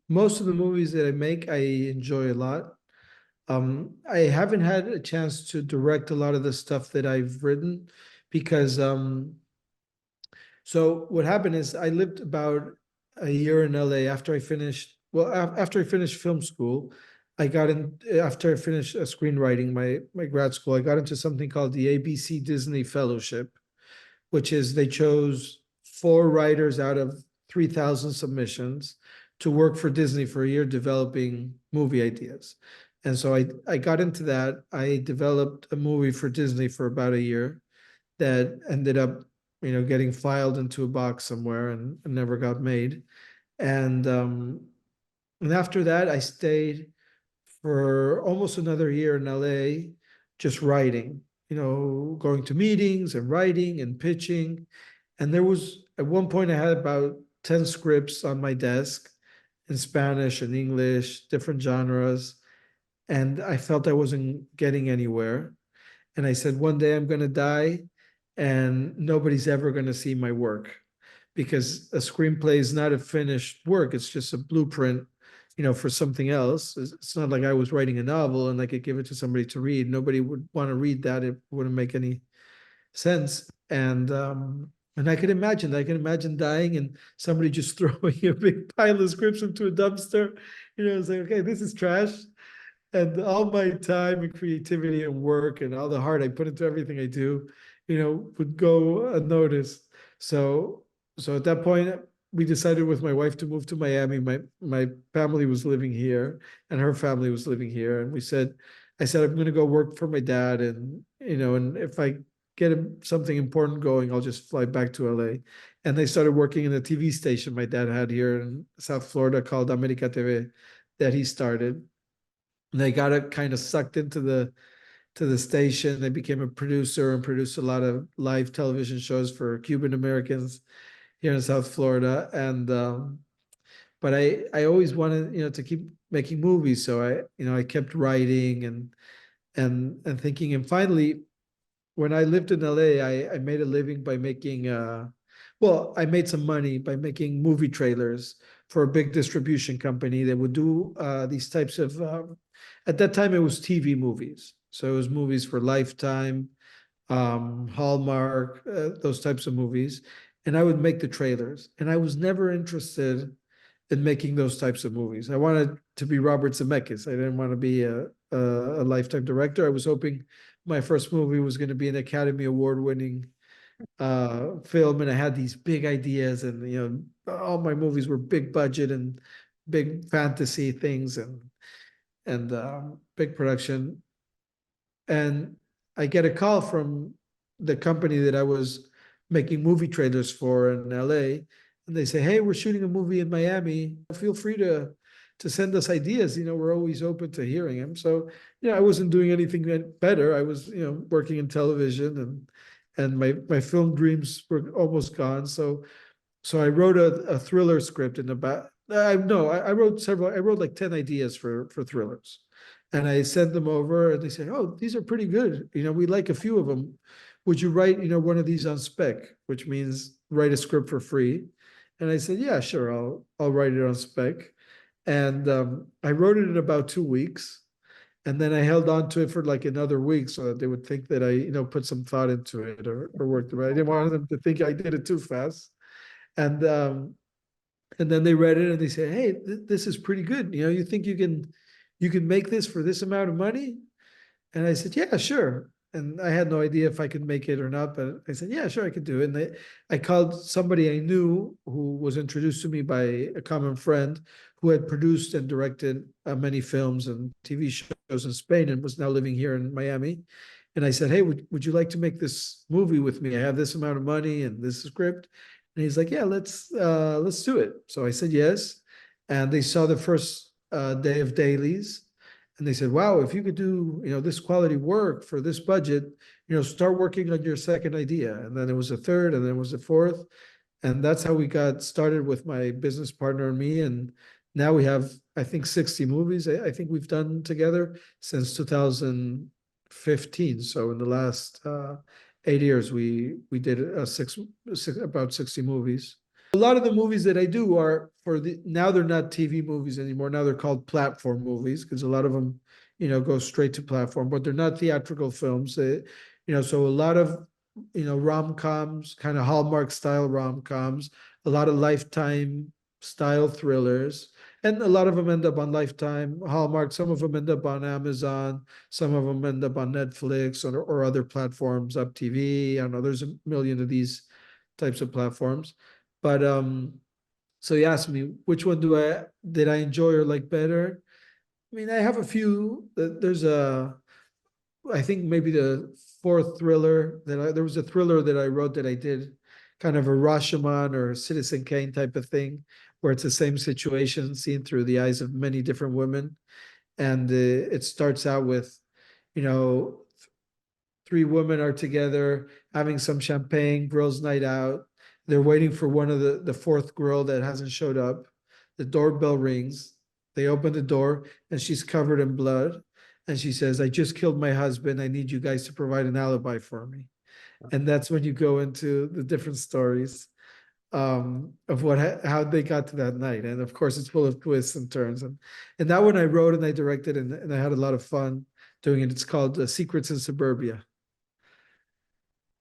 Most of the movies that I make, I enjoy a lot. I haven't had a chance to direct a lot of the stuff that I've written because so what happened is I lived about a year in LA after I finished, well, after I finished film school. I got in after I finished screenwriting, my grad school. I got into something called the ABC Disney Fellowship, which is they chose four writers out of 3,000 submissions to work for Disney for a year developing movie ideas. And so I got into that. I developed a movie for Disney for about a year that ended up, getting filed into a box somewhere and never got made. And and after that, I stayed for almost another year in LA, just writing, going to meetings and writing and pitching. And there was, at one point, I had about 10 scripts on my desk in Spanish and English, different genres. And I felt I wasn't getting anywhere. And I said, one day I'm going to die and nobody's ever going to see my work because a screenplay is not a finished work. It's just a blueprint, for something else. It's not like I was writing a novel and I could give it to somebody to read. Nobody would want to read that. It wouldn't make any sense. And I could imagine that. I can imagine dying and somebody just throwing a big pile of scripts into a dumpster. It's like, okay, this is trash. And all my time and creativity and work and all the heart I put into everything I do, would go unnoticed. So so at that point, we decided with my wife to move to Miami. My family was living here and her family was living here. And I said, I'm gonna go work for my dad and and if I get something important going, I'll just fly back to LA. And they started working in a TV station my dad had here in South Florida called America TV that he started. And they got it kind of sucked into the station. They became a producer and produced a lot of live television shows for Cuban Americans here in South Florida. And but I always wanted to keep making movies, so I kept writing and thinking. And finally, when I lived in LA, I made a living by making well, I made some money by making movie trailers for a big distribution company that would do these types of at that time it was TV movies. So it was movies for Lifetime, Hallmark, those types of movies. And I would make the trailers. And I was never interested in making those types of movies. I wanted to be Robert Zemeckis. I didn't want to be a Lifetime director. I was hoping my first movie was going to be an Academy Award winning film, and I had these big ideas, and all my movies were big budget and big fantasy things and big production. And I get a call from the company that I was making movie trailers for in LA, and they say, "Hey, we're shooting a movie in Miami. Feel free to send us ideas. We're always open to hearing them." So, I wasn't doing anything better. I was, working in television, and my film dreams were almost gone. So I wrote a thriller script in about I no I wrote several. I wrote like 10 ideas for thrillers, and I sent them over, and they said, "Oh, these are pretty good. We like a few of them. Would you write one of these on spec, which means write a script for free?" And I said, "Yeah, sure. I'll write it on spec." And I wrote it in about 2 weeks, and then I held on to it for like another week so that they would think that I put some thought into it or worked it. I didn't want them to think I did it too fast. And and then they read it and they said, "Hey, this is pretty good. You think you can make this for this amount of money?" And I said, "Yeah, sure." And I had no idea if I could make it or not, but I said, "Yeah, sure, I could do it." And I called somebody I knew who was introduced to me by a common friend who had produced and directed many films and TV shows in Spain and was now living here in Miami. And I said, "Hey, would you like to make this movie with me? I have this amount of money and this script." And he's like, "Yeah, let's do it." So I said yes, and they saw the first day of dailies, and they said, "Wow, if you could do this quality work for this budget, start working on your second idea." And then it was a third, and then it was a fourth, and that's how we got started with my business partner and me. And now we have, I think, 60 movies. I think we've done together since 2015. So in the last 8 years, we did about 60 movies. A lot of the movies that I do are for the now they're not TV movies anymore. Now they're called platform movies because a lot of them, go straight to platform, but they're not theatrical films. So a lot of rom-coms, kind of Hallmark style rom-coms, a lot of Lifetime style thrillers, and a lot of them end up on Lifetime, Hallmark. Some of them end up on Amazon. Some of them end up on Netflix or other platforms, Up TV. I don't know. There's a million of these types of platforms. But so you asked me which one did I enjoy or like better? I mean, I have a few. There's I think maybe the fourth thriller there was a thriller that I wrote that I did kind of a Rashomon or Citizen Kane type of thing, where it's the same situation seen through the eyes of many different women. And it starts out with, you know, three women are together having some champagne, girls' night out. They're waiting for one of the fourth girl that hasn't showed up. The doorbell rings. They open the door and she's covered in blood. And she says, I just killed my husband. I need you guys to provide an alibi for me. And that's when you go into the different stories of how they got to that night. And of course, it's full of twists and turns. And that one I wrote and I directed and I had a lot of fun doing it. It's called Secrets in Suburbia.